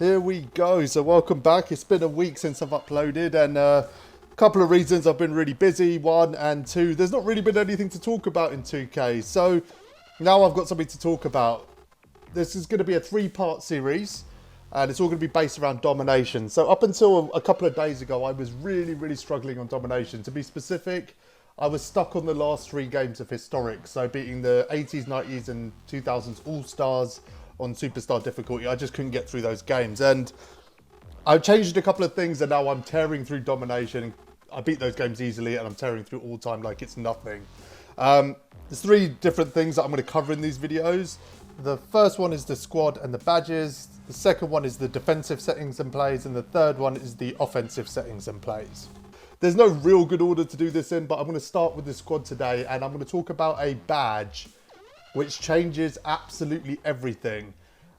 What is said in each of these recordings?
Here we go. So welcome back. It's been a week since I've uploaded, and a couple of reasons. I've been really busy, one, and two, there's not really been anything to talk about in 2K. So now I've got something to talk about. This is going to be a 3-part series, and it's all going to be based around domination. So up until a couple of days ago, I was really struggling on domination. To be specific, I was stuck on the last 3 games of historic. So beating the 80s, 90s and 2000s All-Stars on Superstar difficulty. I just couldn't get through those games. And I've changed a couple of things, and now I'm tearing through domination. I beat those games easily, and I'm tearing through all-time like it's nothing. There's 3 different things that I'm going to cover in these videos. The first one is the squad and the badges. The second one is the defensive settings and plays. And the third one is the offensive settings and plays. There's no real good order to do this in, but I'm going to start with the squad today, and I'm going to talk about a badge which changes absolutely everything.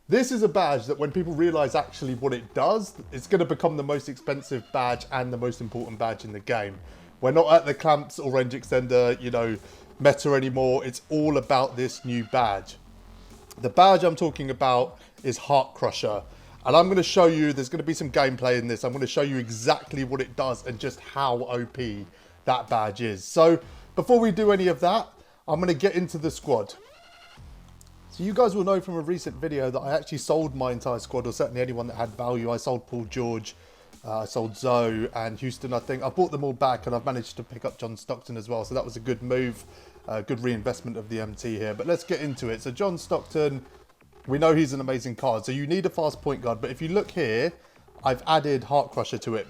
This is a badge that when people realize actually what it does, it's going to become the most expensive badge and the most important badge in the game. We're not at the clamps or range extender, meta anymore. It's all about this new badge. The badge I'm talking about is Heartcrusher. And I'm going to show you, there's going to be some gameplay in this. I'm going to show you exactly what it does and just how OP that badge is. So before we do any of that, I'm going to get into the squad. So you guys will know from a recent video that I actually sold my entire squad, or certainly anyone that had value. I sold Paul George, I sold Zoe and Houston, I think. I bought them all back, and I've managed to pick up John Stockton as well. So that was a good move, good reinvestment of the MT here. But let's get into it. So John Stockton, we know he's an amazing card. So you need a fast point guard. But if you look here, I've added Heartcrusher to it.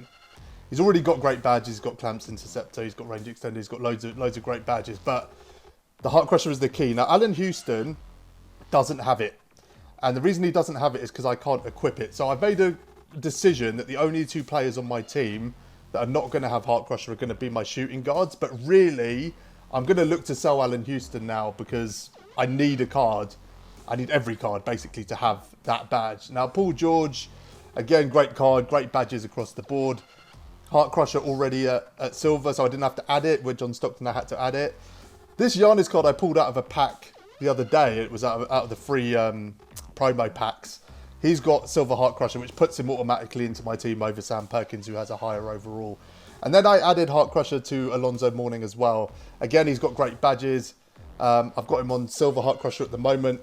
He's already got great badges. He's got Clamps Interceptor. He's got Range Extender. He's got loads of great badges. But the Heartcrusher is the key. Now, Alan Houston doesn't have it, and the reason he doesn't have it is because I can't equip it. So I've made a decision that the only 2 players on my team that are not going to have Heartcrusher are going to be my shooting guards. But really, I'm going to look to sell Alan Houston now because I need a card. I need every card basically to have that badge. Now Paul George, again, great card, great badges across the board. Heartcrusher already at silver, so I didn't have to add it. With John Stockton, I had to add it. This Giannis card I pulled out of a pack the other day. It was out of the free promo packs. He's got silver Heartcrusher, which puts him automatically into my team over Sam Perkins, who has a higher overall. And then I added Heartcrusher to Alonzo Mourning as well. Again, he's got great badges. I've got him on silver Heartcrusher at the moment.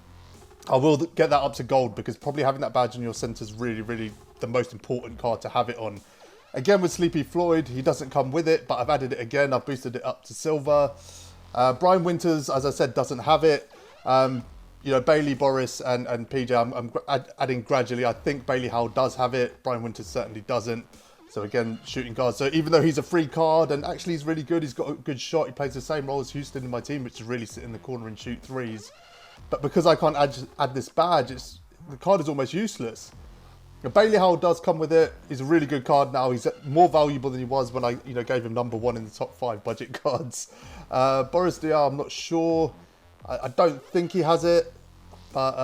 I will get that up to gold because probably having that badge in your centre is really the most important card to have it on. Again, with Sleepy Floyd, he doesn't come with it, but I've added it again. I've boosted it up to silver. Brian Winters, as I said, doesn't have it. Bailey, Boris and PJ, I'm adding gradually. I think Bailey Howell does have it. Brian Winters certainly doesn't. So again, shooting guard. So even though he's a free card and actually he's really good, he's got a good shot. He plays the same role as Houston in my team, which is really sit in the corner and shoot threes. But because I can't add this badge, the card is almost useless. Now, Bailey Howell does come with it. He's a really good card now. He's more valuable than he was when I gave him number 1 in the top 5 budget cards. Boris Diaw, I'm not sure. I don't think he has it, but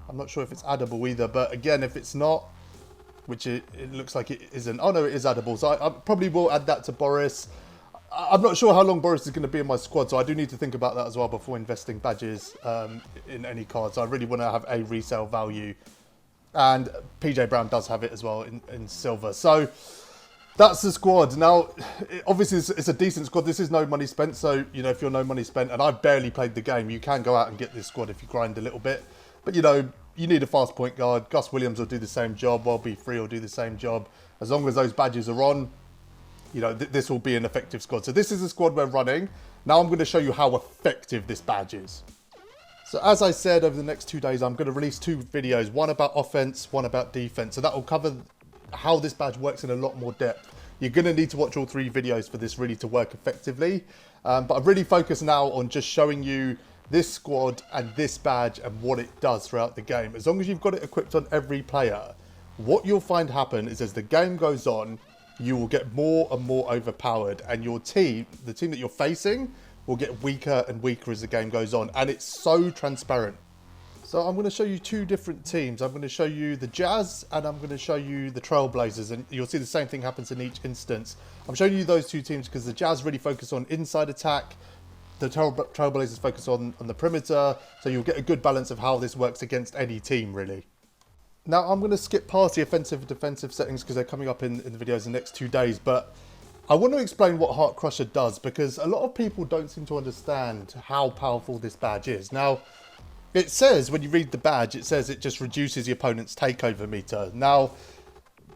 I'm not sure if it's addable either. But again, if it's not, which it looks like it isn't. Oh no, it is addable. So I probably will add that to Boris. I'm not sure how long Boris is going to be in my squad, so I do need to think about that as well before investing badges in any cards. I really want to have a resale value. And PJ Brown does have it as well in silver. So that's the squad. Now, obviously, it's a decent squad. This is no money spent. So, if you're no money spent, and I've barely played the game, you can go out and get this squad if you grind a little bit. But, you need a fast point guard. Gus Williams will do the same job. Well, B3 will do the same job. As long as those badges are on, this will be an effective squad. So this is the squad we're running. Now I'm going to show you how effective this badge is. So as I said, over the next 2 days, I'm going to release 2 videos, one about offense, one about defense. So that will cover how this badge works in a lot more depth. You're going to need to watch all 3 videos for this really to work effectively. But I'm really focused now on just showing you this squad and this badge and what it does throughout the game. As long as you've got it equipped on every player, what you'll find happen is as the game goes on, you will get more and more overpowered, and your team, the team that you're facing, will get weaker and weaker as the game goes on. And it's so transparent. So I'm going to show you 2 different teams. I'm going to show you the Jazz and I'm going to show you the Trailblazers, and you'll see the same thing happens in each instance. I'm showing you those 2 teams because the Jazz really focus on inside attack. The Trailblazers focus on the perimeter. So you'll get a good balance of how this works against any team, really. Now, I'm going to skip past the offensive and defensive settings because they're coming up in the videos in the next 2 days, but I want to explain what Heartcrusher does because a lot of people don't seem to understand how powerful this badge is. Now, it says, when you read the badge, it says it just reduces the opponent's takeover meter. Now,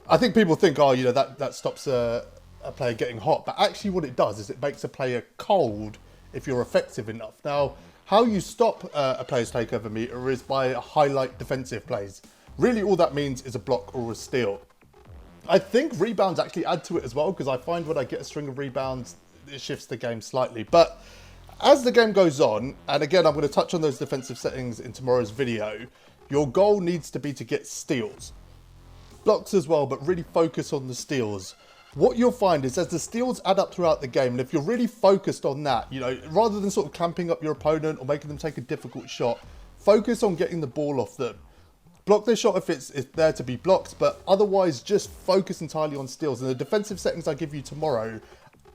I think people think, oh, you know, that stops a player getting hot, but actually what it does is it makes a player cold if you're effective enough. Now, how you stop a player's takeover meter is by highlight defensive plays. Really, all that means is a block or a steal. I think rebounds actually add to it as well, because I find when I get a string of rebounds, it shifts the game slightly. But as the game goes on, and again, I'm going to touch on those defensive settings in tomorrow's video, your goal needs to be to get steals. Blocks as well, but really focus on the steals. What you'll find is as the steals add up throughout the game, and if you're really focused on that, you know, rather than sort of clamping up your opponent or making them take a difficult shot, focus on getting the ball off them. Block their shot if it's there to be blocked, but otherwise just focus entirely on steals. And the defensive settings I give you tomorrow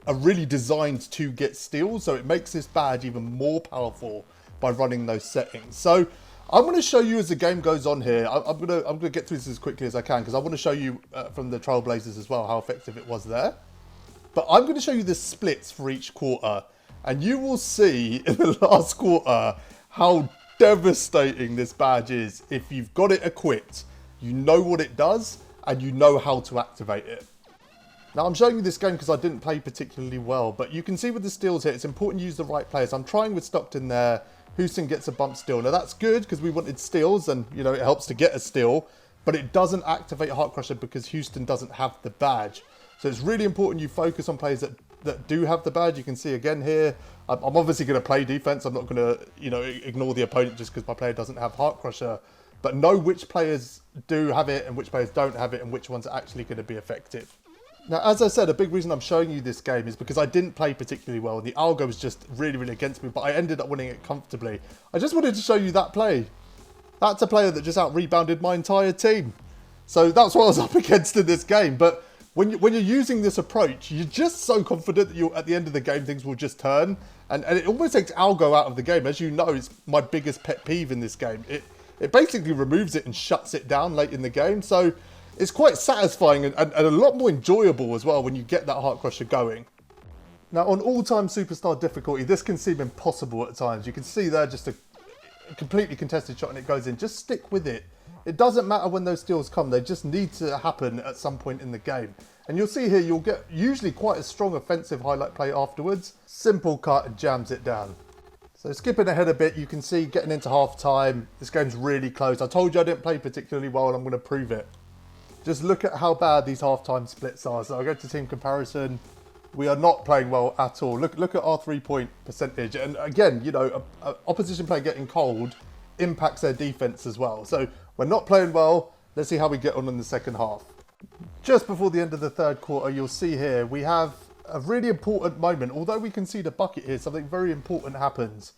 are really designed to get steals, so it makes this badge even more powerful by running those settings. So I'm going to show you as the game goes on here. I'm going to get through this as quickly as I can because I want to show you from the Trailblazers as well how effective it was there. But I'm going to show you the splits for each quarter, and you will see in the last quarter how devastating this badge is. If you've got it equipped, you know what it does and you know how to activate it. Now I'm showing you this game because I didn't play particularly well, but you can see with the steals here, it's important to use the right players. I'm trying with Stockton there. Houston gets a bump steal. Now that's good because we wanted steals and, you know, it helps to get a steal, but it doesn't activate Heartcrusher because Houston doesn't have the badge. So it's really important you focus on players that do have the badge. You can see again here, I'm obviously going to play defense. I'm not going to, you know, ignore the opponent just because my player doesn't have Heartcrusher, but know which players do have it and which players don't have it and which ones are actually going to be effective. Now, as I said, a big reason I'm showing you this game is because I didn't play particularly well. The algo was just really, really against me, but I ended up winning it comfortably. I just wanted to show you that play. That's a player that just out-rebounded my entire team. So that's what I was up against in this game. But when you're using this approach, you're just so confident that at the end of the game, things will just turn. And it almost takes algo out of the game. As you know, it's my biggest pet peeve in this game. It basically removes it and shuts it down late in the game. So it's quite satisfying and a lot more enjoyable as well when you get that Heartcrusher going. Now, on all-time superstar difficulty, this can seem impossible at times. You can see there just a completely contested shot and it goes in. Just stick with it. It doesn't matter when those steals come. They just need to happen at some point in the game. And you'll see here, you'll get usually quite a strong offensive highlight play afterwards. Simple cut and jams it down. So skipping ahead a bit, you can see getting into half-time, this game's really close. I told you I didn't play particularly well and I'm going to prove it. Just look at how bad these half-time splits are. So I'll go to team comparison. We are not playing well at all. Look at our 3-point percentage. And again, you know, a opposition player getting cold impacts their defense as well. So we're not playing well. Let's see how we get on in the second half. Just before the end of the third quarter, you'll see here, we have a really important moment. Although we concede a bucket here, something very important happens.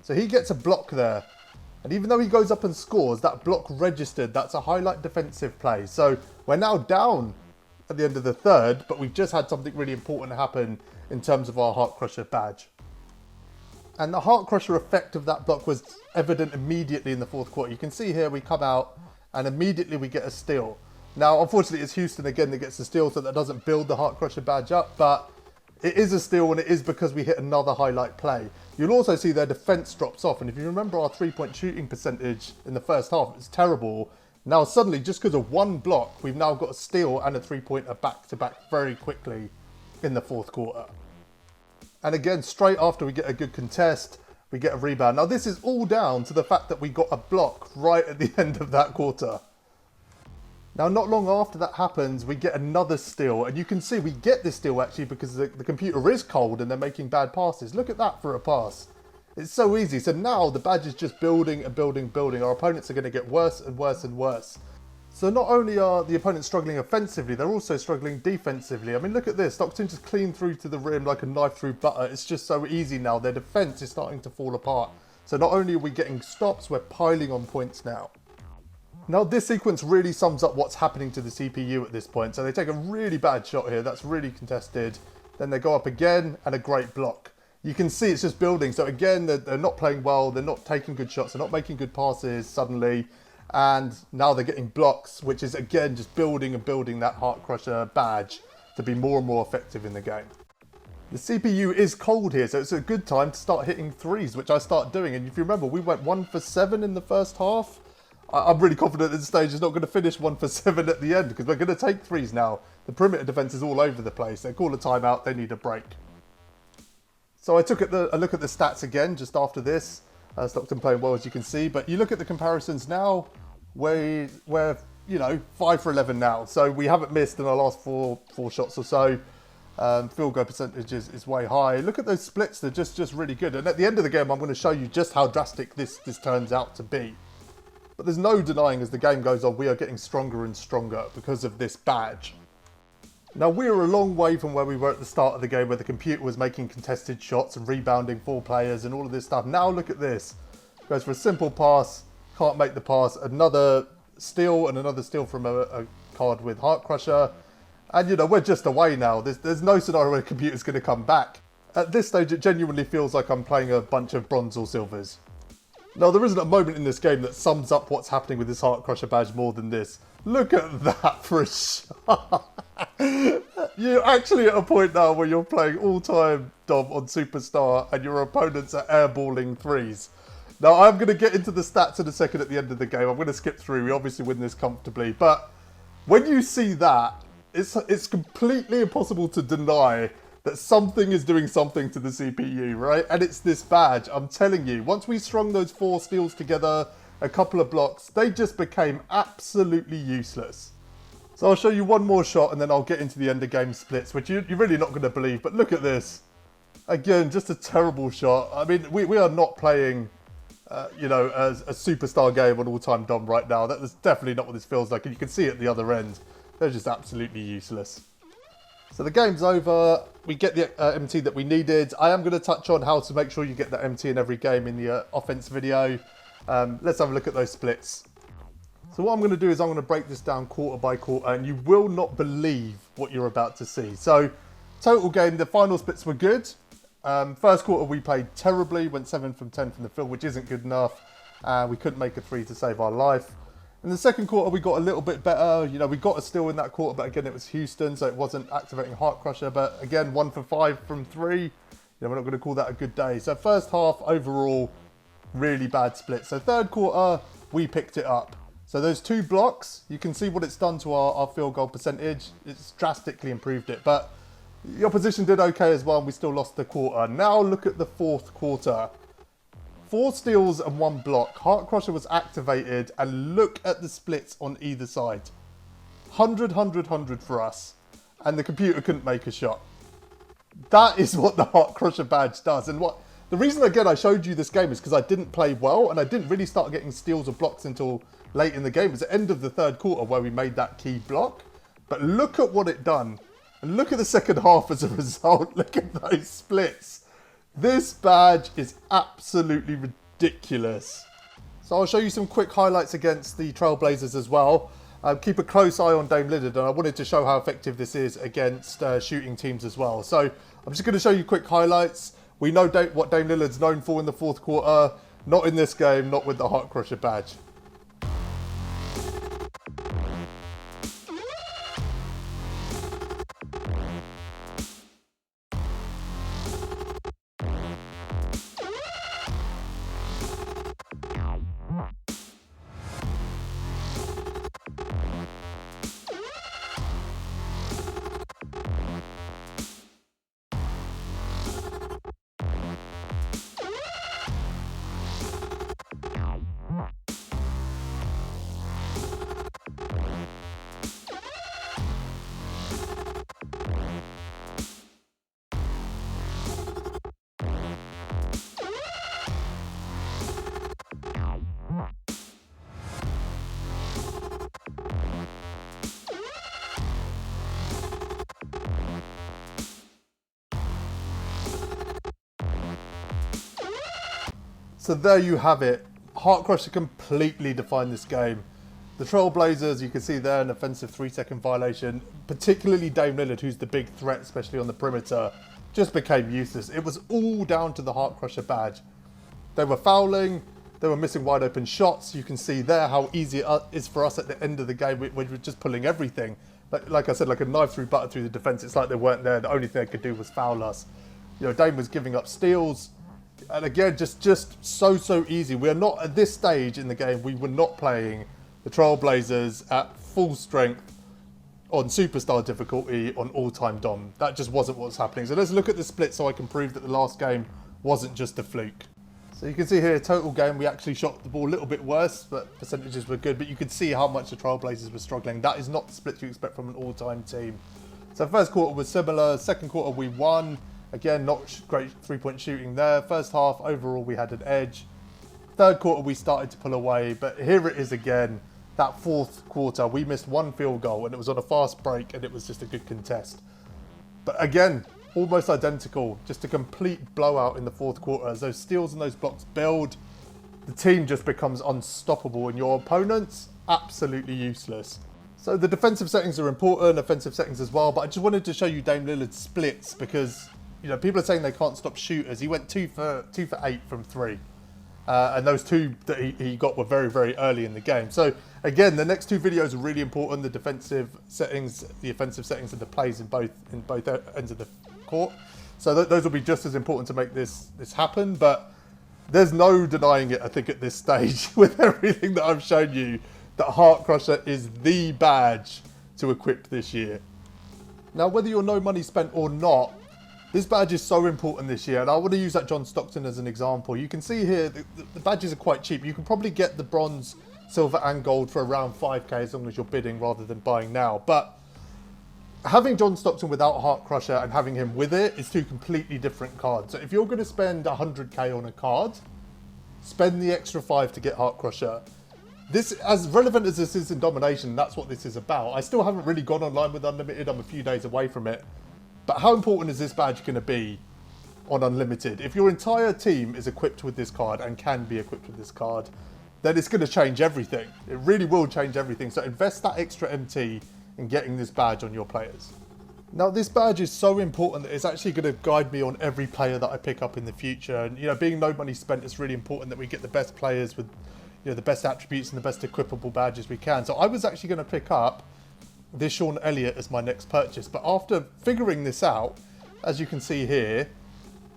So he gets a block there. And even though he goes up and scores, that block registered. That's a highlight defensive play. So we're now down at the end of the third, but we've just had something really important happen in terms of our Heartcrusher badge. And the Heartcrusher effect of that block was evident immediately in the fourth quarter. You can see here we come out and immediately we get a steal. Now, unfortunately, it's Houston again that gets the steal, so that doesn't build the Heartcrusher badge up, but it is a steal and it is because we hit another highlight play. You'll also see their defense drops off, and if you remember our 3-point shooting percentage in the first half, it's terrible. Now suddenly, just because of one block, we've now got a steal and a 3-pointer back-to-back very quickly in the fourth quarter. And again, straight after we get a good contest, we get a rebound. Now this is all down to the fact that we got a block right at the end of that quarter. Now, not long after that happens, we get another steal. And you can see we get this steal actually because the computer is cold and they're making bad passes. Look at that for a pass. It's so easy. So now the badge is just building and building and building. Our opponents are going to get worse and worse and worse. So not only are the opponents struggling offensively, they're also struggling defensively. I mean, look at this. Stockton just clean through to the rim like a knife through butter. It's just so easy now. Their defense is starting to fall apart. So not only are we getting stops, we're piling on points now. Now this sequence really sums up what's happening to the CPU at this point. So they take a really bad shot here, that's really contested. Then they go up again and a great block. You can see it's just building. So again, they're not playing well, they're not taking good shots, they're not making good passes suddenly. And now they're getting blocks, which is again just building and building that heartcrusher badge to be more and more effective in the game. The CPU is cold here, so it's a good time to start hitting threes, which I start doing. And if you remember, we went 1 for 7 in the first half. I'm really confident at this stage it's not going to finish 1 for 7 at the end, because we're going to take threes now. The perimeter defense is all over the place. They call a timeout, they need a break. So I took a look at the stats again just after this. Stockton playing well, as you can see. But you look at the comparisons now, we're 5 for 11 now. So we haven't missed in our last four shots or so. Field goal percentage is way high. Look at those splits, they're just really good. And at the end of the game, I'm going to show you just how drastic this turns out to be. But there's no denying as the game goes on, we are getting stronger and stronger because of this badge. Now, we're a long way from where we were at the start of the game, where the computer was making contested shots and rebounding 4 players and all of this stuff. Now look at this. Goes for a simple pass, can't make the pass. Another steal and another steal from a card with heartcrusher. And, we're just away now. There's no scenario where the computer's going to come back. At this stage, it genuinely feels like I'm playing a bunch of bronze or silvers. Now, there isn't a moment in this game that sums up what's happening with this heartcrusher badge more than this. Look at that for a shot. You're actually at a point now where you're playing all-time Dom on Superstar and your opponents are airballing threes. Now, I'm going to get into the stats in a second at the end of the game. I'm going to skip through. We obviously win this comfortably. But when you see that, it's completely impossible to deny that something is doing something to the CPU, right? And it's this badge. I'm telling you, once we strung those 4 steals together, a couple of blocks, they just became absolutely useless. So I'll show you one more shot and then I'll get into the end of game splits, which you're really not going to believe. But look at this. Again, just a terrible shot. I mean, we are not playing, a superstar game on all-time Dom right now. That is definitely not what this feels like. And you can see at the other end, they're just absolutely useless. So the game's over. We get the MT that we needed. I am going to touch on how to make sure you get that MT in every game in the offense video. Let's have a look at those splits. So what I'm going to do is I'm going to break this down quarter by quarter, and you will not believe what you're about to see. So total game, the final splits were good. First quarter we played terribly, went 7 from 10 from the field, which isn't good enough. We couldn't make a 3 to save our life. In the second quarter, we got a little bit better. We got a steal in that quarter, but again, it was Houston, so it wasn't activating heartcrusher. But again, 1 for 5 from 3. We're not going to call that a good day. So first half, overall, really bad split. So third quarter, we picked it up. So those 2 blocks, you can see what it's done to our field goal percentage. It's drastically improved it. But the opposition did okay as well, and we still lost the quarter. Now look at the fourth quarter. 4 steals and 1 block. Heartcrusher was activated, and look at the splits on either side. 100, 100, 100 for us. And the computer couldn't make a shot. That is what the Heartcrusher badge does. And the reason, again, I showed you this game is because I didn't play well, and I didn't really start getting steals or blocks until late in the game. It was the end of the third quarter where we made that key block. But look at what it done. And look at the second half as a result. Look at those splits. This badge is absolutely ridiculous. So I'll show you some quick highlights against the Trailblazers as well. Keep a close eye on Dame Lillard, and I wanted to show how effective this is against shooting teams as well. So I'm just going to show you quick highlights. We know what Dame Lillard's known for in the fourth quarter. Not in this game, not with the Heartcrusher badge. So there you have it. Heartcrusher completely defined this game. The Trailblazers, you can see there, an offensive 3-second violation. Particularly Dame Lillard, who's the big threat, especially on the perimeter, just became useless. It was all down to the Heartcrusher badge. They were fouling, They were missing wide open shots. You can see there how easy it is for us at the end of the game when we're just pulling everything. Like I said, like a knife through butter through the defence. It's like they weren't there. The only thing they could do was foul us. You know, Dame was giving up steals. And again, just so easy. We are not, at this stage in the game, we were not playing the Trailblazers at full strength on superstar difficulty on all-time dom. That just wasn't what was happening. So let's look at the split so I can prove that the last game wasn't just a fluke. So you can see here, total game, we actually shot the ball a little bit worse, but percentages were good. But you could see how much the Trailblazers were struggling. That is not the split you expect from an all-time team. So first quarter was similar. Second quarter we won. Again, not great three-point shooting there. First half, overall, we had an edge. Third quarter, we started to pull away. But here it is again. That fourth quarter, we missed one field goal, and it was on a fast break, and it was just a good contest. But again, almost identical. Just a complete blowout in the fourth quarter. As those steals and those blocks build, the team just becomes unstoppable, and your opponents, absolutely useless. So the defensive settings are important, offensive settings as well, but I just wanted to show you Dame Lillard's splits because, you know, people are saying they can't stop shooters. He went 2 for 8 from 3. And those 2 that he got were very early in the game. So again, the next 2 videos are really important. The defensive settings, the offensive settings, and the plays in both ends of the court. So those will be just as important to make this happen. But there's no denying it, I think, at this stage with everything that I've shown you, that heartcrusher is the badge to equip this year. Now, whether you're no money spent or not, this badge is so important this year, and I want to use that John Stockton as an example. You can see here, the badges are quite cheap. You can probably get the bronze, silver, and gold for around 5k as long as you're bidding rather than buying now. But having John Stockton without heartcrusher and having him with it is 2 completely different cards. So if you're going to spend 100k on a card, spend the extra 5 to get heartcrusher. This, as relevant as this is in Domination, that's what this is about. I still haven't really gone online with Unlimited. I'm a few days away from it. But how important is this badge going to be on Unlimited? If your entire team is equipped with this card and can be equipped with this card, then it's going to change everything. It really will change everything. So invest that extra MT in getting this badge on your players. Now, this badge is so important that it's actually going to guide me on every player that I pick up in the future. And, you know, being no money spent, it's really important that we get the best players with, you know, the best attributes and the best equipable badges we can. So I was actually going to pick up this Sean Elliott as my next purchase, but after figuring this out, as you can see here,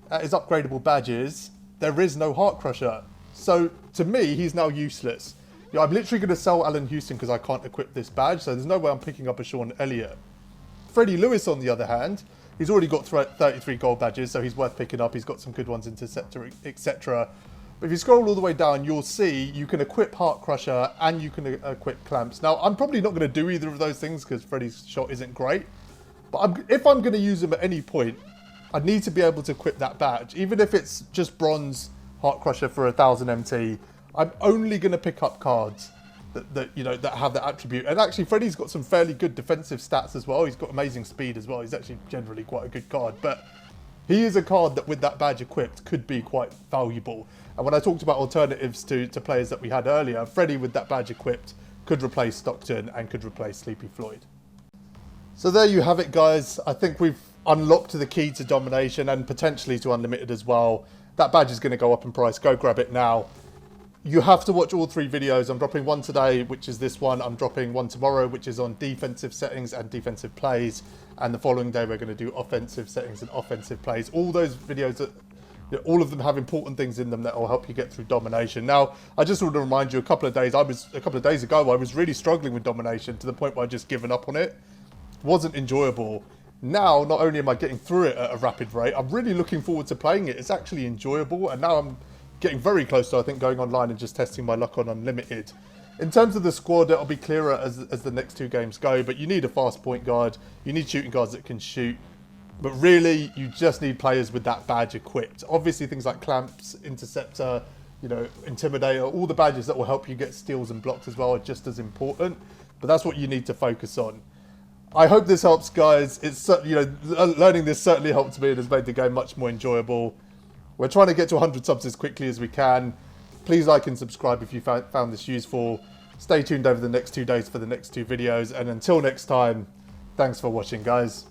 at his upgradable badges, there is no heartcrusher. So to me, he's now useless. You know, I'm literally going to sell Allen Houston because I can't equip this badge, so there's no way I'm picking up a Sean Elliott. Freddie Lewis, on the other hand, he's already got 33 gold badges, so he's worth picking up. He's got some good ones, Interceptor, etc. But if you scroll all the way down, you'll see you can equip heartcrusher and you can equip clamps. Now, I'm probably not going to do either of those things because Freddie's shot isn't great. But if I'm going to use them at any point, I need to be able to equip that badge. Even if it's just bronze heartcrusher for 1000 MT, I'm only going to pick up cards that have that attribute. And actually, Freddie's got some fairly good defensive stats as well. He's got amazing speed as well. He's actually generally quite a good card. But he is a card that with that badge equipped could be quite valuable. And when I talked about alternatives to players that we had earlier, Freddie with that badge equipped could replace Stockton and could replace Sleepy Floyd. So there you have it, guys. I think we've unlocked the key to Domination and potentially to Unlimited as well. That badge is going to go up in price. Go grab it now. You have to watch all 3 videos. I'm dropping one today, which is this one. I'm dropping one tomorrow, which is on defensive settings and defensive plays. And the following day, we're going to do offensive settings and offensive plays. All those videos, all of them have important things in them that will help you get through Domination. Now, I just want to remind you, a couple of days ago, I was really struggling with Domination to the point where I'd just given up on it. It wasn't enjoyable. Now, not only am I getting through it at a rapid rate, I'm really looking forward to playing it. It's actually enjoyable. And now I'm getting very close to, I think, going online and just testing my luck on Unlimited. In terms of the squad, it'll be clearer as the next 2 games go, but you need a fast point guard. You need shooting guards that can shoot. But really, you just need players with that badge equipped. Obviously, things like Clamps, Interceptor, Intimidator, all the badges that will help you get steals and blocks as well are just as important. But that's what you need to focus on. I hope this helps, guys. It's learning this certainly helped me and has made the game much more enjoyable. We're trying to get to 100 subs as quickly as we can. Please like and subscribe if you found this useful. Stay tuned over the next 2 days for the next 2 videos. And until next time, thanks for watching, guys.